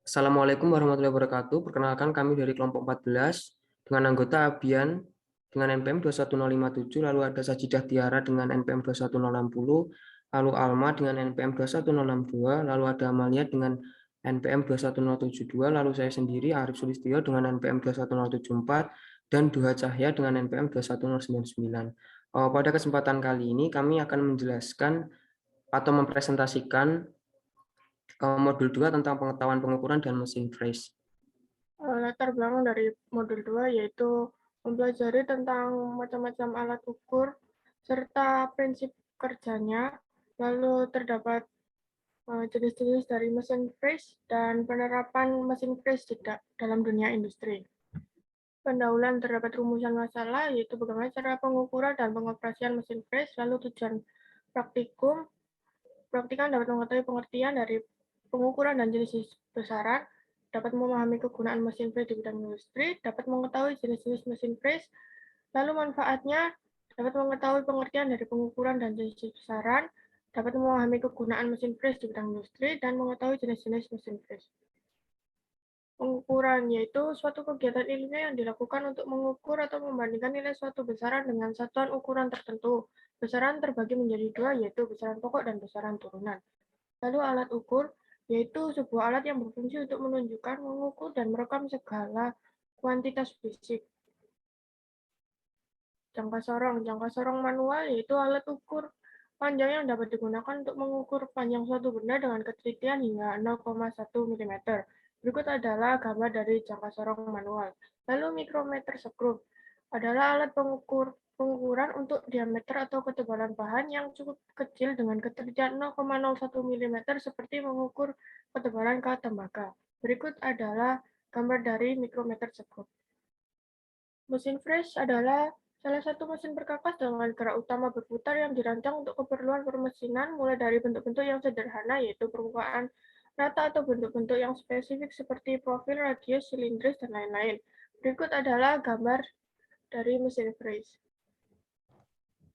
Assalamualaikum warahmatullahi wabarakatuh. Perkenalkan kami dari kelompok 14 dengan anggota Abian dengan NPM 21057, lalu ada Sajidah Tiara dengan NPM 21060, lalu Alma dengan NPM 21062, lalu ada Amalia dengan NPM 21072, lalu saya sendiri Arif Sulistyo dengan NPM 21074 dan Duha Cahya dengan NPM 21099. Pada kesempatan kali ini kami akan menjelaskan atau mempresentasikan modul 2 tentang pengetahuan pengukuran dan mesin freeze. Latar belakang dari modul 2 yaitu mempelajari tentang macam-macam alat ukur serta prinsip kerjanya, lalu terdapat jenis-jenis dari mesin freeze dan penerapan mesin freeze dalam dunia industri. Pendahuluan terdapat rumusan masalah, yaitu bagaimana cara pengukuran dan pengoperasian mesin freeze, lalu tujuan praktikum. Praktikan dapat mengetahui pengertian dari pengukuran dan jenis besaran, dapat memahami kegunaan mesin freeze di bidang industri, dapat mengetahui jenis-jenis mesin freeze, lalu manfaatnya, dapat mengetahui pengertian dari pengukuran dan jenis besaran, dapat memahami kegunaan mesin freeze di bidang industri, dan mengetahui jenis-jenis mesin freeze. Pengukuran yaitu suatu kegiatan ilmiah yang dilakukan untuk mengukur atau membandingkan nilai suatu besaran dengan satuan ukuran tertentu. Besaran terbagi menjadi dua, yaitu besaran pokok dan besaran turunan. Lalu alat ukur, yaitu sebuah alat yang berfungsi untuk menunjukkan, mengukur, dan merekam segala kuantitas fisik. Jangka sorong manual, yaitu alat ukur panjang yang dapat digunakan untuk mengukur panjang suatu benda dengan ketelitian hingga 0,1 mm. Berikut adalah gambar dari jangka sorong manual. Lalu mikrometer skrup adalah alat pengukuran untuk diameter atau ketebalan bahan yang cukup kecil dengan ketelitian 0,01 mm seperti mengukur ketebalan kawat tembaga. Berikut adalah gambar dari mikrometer skrup. Mesin freeze adalah salah satu mesin perkakas dengan gerak utama berputar yang dirancang untuk keperluan permesinan, mulai dari bentuk-bentuk yang sederhana, yaitu permukaan rata, atau bentuk-bentuk yang spesifik seperti profil, radius, silindris, dan lain-lain. Berikut adalah gambar dari mesin freeze.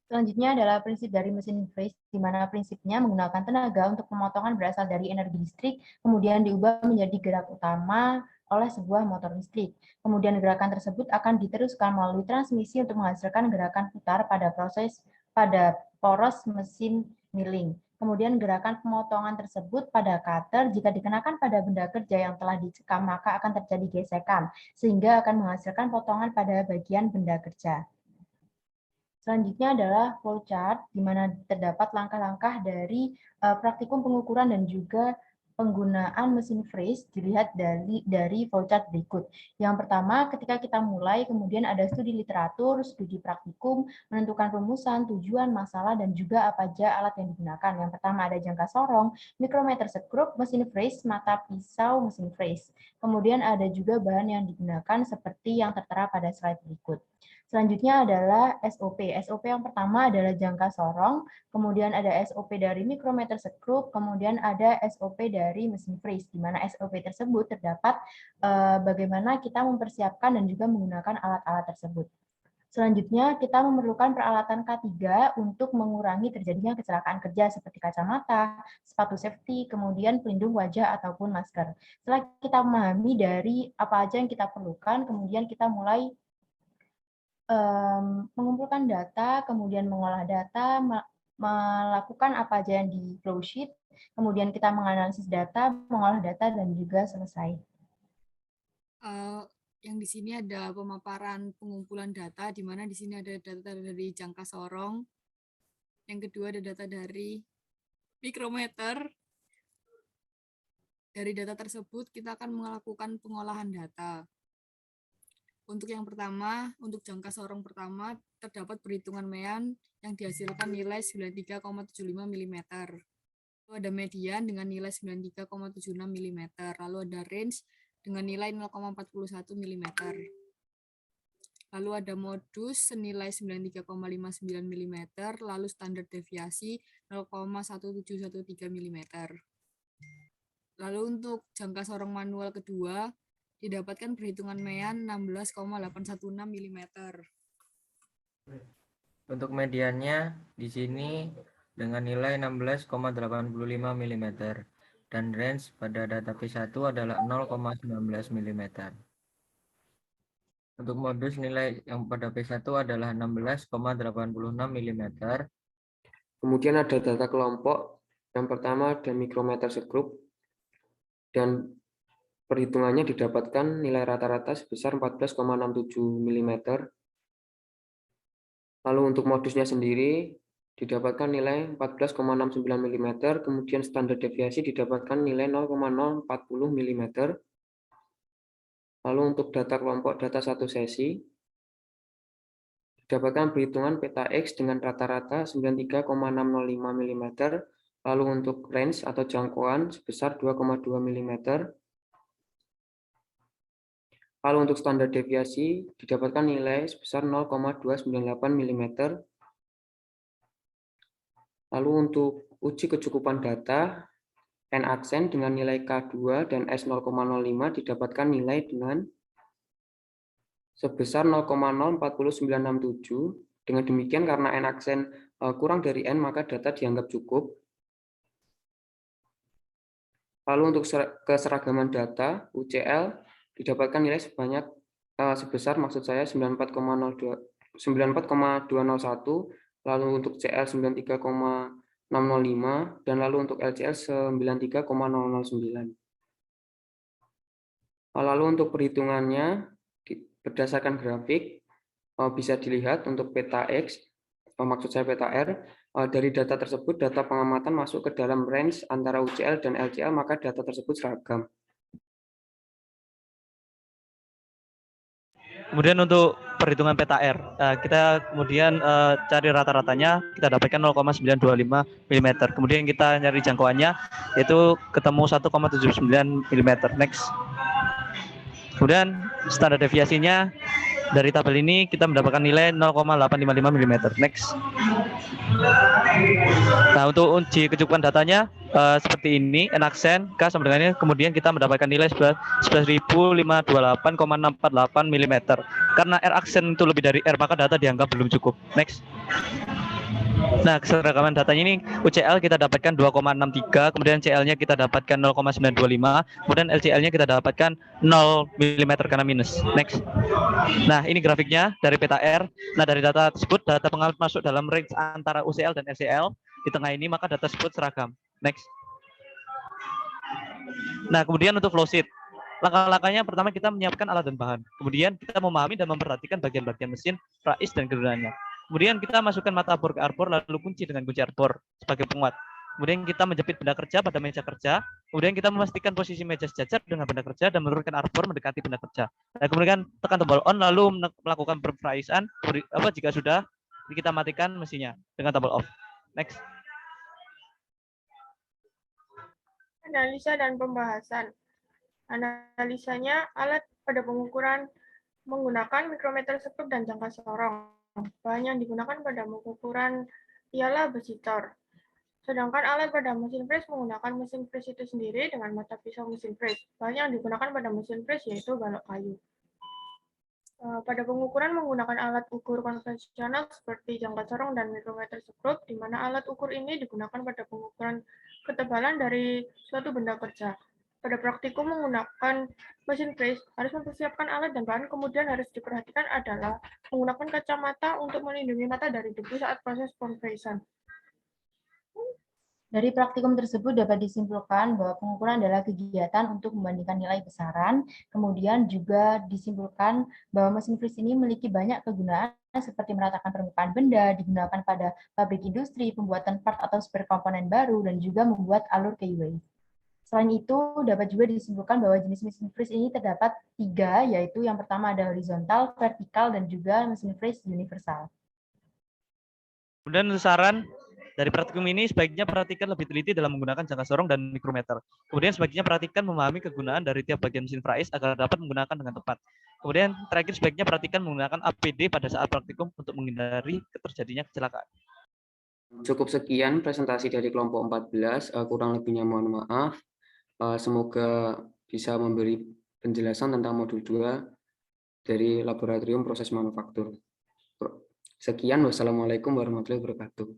Selanjutnya adalah prinsip dari mesin freeze, di mana prinsipnya menggunakan tenaga untuk pemotongan berasal dari energi listrik, kemudian diubah menjadi gerak utama oleh sebuah motor listrik. Kemudian gerakan tersebut akan diteruskan melalui transmisi untuk menghasilkan gerakan putar pada poros mesin milling. Kemudian gerakan pemotongan tersebut pada cutter jika dikenakan pada benda kerja yang telah dicekam, maka akan terjadi gesekan, sehingga akan menghasilkan potongan pada bagian benda kerja. Selanjutnya adalah flowchart, di mana terdapat langkah-langkah dari praktikum pengukuran dan juga penggunaan mesin freeze dilihat dari flowchart berikut. Yang pertama, ketika kita mulai, kemudian ada studi literatur, studi praktikum, menentukan rumusan, tujuan, masalah, dan juga apa saja alat yang digunakan. Yang pertama ada jangka sorong, mikrometer skrup, mesin freeze, mata pisau, mesin freeze. Kemudian ada juga bahan yang digunakan seperti yang tertera pada slide berikut. Selanjutnya adalah SOP. SOP yang pertama adalah jangka sorong, kemudian ada SOP dari mikrometer skrup, kemudian ada SOP dari mesin freeze, di mana SOP tersebut terdapat bagaimana kita mempersiapkan dan juga menggunakan alat-alat tersebut. Selanjutnya, kita memerlukan peralatan K3 untuk mengurangi terjadinya kecelakaan kerja seperti kacamata, sepatu safety, kemudian pelindung wajah ataupun masker. Setelah kita memahami dari apa aja yang kita perlukan, kemudian kita mulai mengumpulkan data, kemudian mengolah data, melakukan apa aja yang di flow sheet, kemudian kita menganalisis data, mengolah data, dan juga selesai. Yang di sini ada pemaparan pengumpulan data, di mana di sini ada data dari jangka sorong. Yang kedua ada data dari mikrometer. Dari data tersebut kita akan melakukan pengolahan data. Untuk yang pertama, untuk jangka sorong pertama, terdapat perhitungan mean yang dihasilkan nilai 93,75 mm. Lalu ada median dengan nilai 93,76 mm. Lalu ada range dengan nilai 0,41 mm. Lalu ada modus senilai 93,59 mm, lalu standar deviasi 0,1713 mm. Lalu untuk jangka sorong manual kedua, didapatkan perhitungan mean 16,816 mm. Untuk mediannya di sini dengan nilai 16,85 mm. dan range pada data P1 adalah 0,19 mm. Untuk modus nilai yang pada P1 adalah 16,86 mm. Kemudian ada data kelompok. Yang pertama ada mikrometer segrup dan perhitungannya didapatkan nilai rata-rata sebesar 14,67 mm. Lalu untuk modusnya sendiri didapatkan nilai 14,69 mm, kemudian standar deviasi didapatkan nilai 0,040 mm. Lalu untuk data kelompok data satu sesi didapatkan perhitungan peta X dengan rata-rata 93,605 mm, lalu untuk range atau jangkauan sebesar 2,2 mm. Lalu untuk standar deviasi didapatkan nilai sebesar 0,298 mm. Lalu untuk uji kecukupan data, N aksen dengan nilai K2 dan S 0,05 didapatkan nilai dengan sebesar 0,040967. Dengan demikian karena N aksen kurang dari N maka data dianggap cukup. Lalu untuk keseragaman data, UCL didapatkan nilai sebesar maksud saya 94,201, lalu untuk CL 93,605 dan lalu untuk LCL 93,009. Lalu untuk perhitungannya berdasarkan grafik bisa dilihat untuk peta X, maksud saya peta R, dari data tersebut data pengamatan masuk ke dalam range antara UCL dan LCL maka data tersebut seragam. Kemudian untuk perhitungan peta R, kita kemudian cari rata-ratanya, kita dapatkan 0,925 mm. Kemudian kita nyari jangkauannya, yaitu ketemu 1,79 mm. Next. Kemudian standar deviasinya dari tabel ini kita mendapatkan nilai 0,855 mm. Next. Nah, untuk uji kecukupan datanya seperti ini, N aksen, K sama dengan ini, kemudian kita mendapatkan nilai 11.528,648 mm. Karena R aksen itu lebih dari R, maka data dianggap belum cukup. Next. Nah, keseragaman datanya ini UCL kita dapatkan 2,63, kemudian CL-nya kita dapatkan 0,925, kemudian LCL-nya kita dapatkan 0 mm karena minus. Next. Nah, ini grafiknya dari peta R. Nah, dari data tersebut, data pengamat masuk dalam range antara UCL dan LCL. Di tengah ini, maka data tersebut seragam. Next. Nah, kemudian untuk flow sheet. Langkah-langkahnya pertama kita menyiapkan alat dan bahan. Kemudian kita memahami dan memperhatikan bagian-bagian mesin, rais, dan kegunaannya. Kemudian kita masukkan mata arbor ke arbor, lalu kunci dengan kunci arbor sebagai penguat. Kemudian kita menjepit benda kerja pada meja kerja. Kemudian kita memastikan posisi meja sejajar dengan benda kerja dan menurunkan arbor mendekati benda kerja. Nah, kemudian tekan tombol on lalu melakukan perfraisan. Jika sudah, kita matikan mesinnya dengan tombol off. Next. Analisa dan pembahasan. Analisanya alat pada pengukuran menggunakan mikrometer segrup dan jangka sorong. Bahan yang digunakan pada pengukuran ialah besi tor. Sedangkan alat pada mesin pres menggunakan mesin pres itu sendiri dengan mata pisau mesin pres. Bahan yang digunakan pada mesin pres yaitu balok kayu. Pada pengukuran menggunakan alat ukur konvensional seperti jangka sorong dan mikrometer segrup, di mana alat ukur ini digunakan pada pengukuran ketebalan dari suatu benda kerja. Pada praktikum menggunakan mesin pres, harus mempersiapkan alat dan bahan, kemudian harus diperhatikan adalah menggunakan kacamata untuk melindungi mata dari debu saat proses pempresan. Dari praktikum tersebut dapat disimpulkan bahwa pengukuran adalah kegiatan untuk membandingkan nilai besaran, kemudian juga disimpulkan bahwa mesin freeze ini memiliki banyak kegunaan seperti meratakan permukaan benda, digunakan pada pabrik industri, pembuatan part atau spare komponen baru, dan juga membuat alur keyway. Selain itu, dapat juga disimpulkan bahwa jenis mesin freeze ini terdapat 3, yaitu yang pertama ada horizontal, vertikal, dan juga mesin freeze universal. Kemudian saran dari praktikum ini sebaiknya perhatikan lebih teliti dalam menggunakan jangka sorong dan mikrometer. Kemudian sebaiknya perhatikan memahami kegunaan dari tiap bagian mesin frais agar dapat menggunakan dengan tepat. Kemudian terakhir sebaiknya perhatikan menggunakan APD pada saat praktikum untuk menghindari terjadinya kecelakaan. Cukup sekian presentasi dari kelompok 14, kurang lebihnya mohon maaf. Semoga bisa memberi penjelasan tentang modul 2 dari laboratorium proses manufaktur. Sekian, wassalamualaikum warahmatullahi wabarakatuh.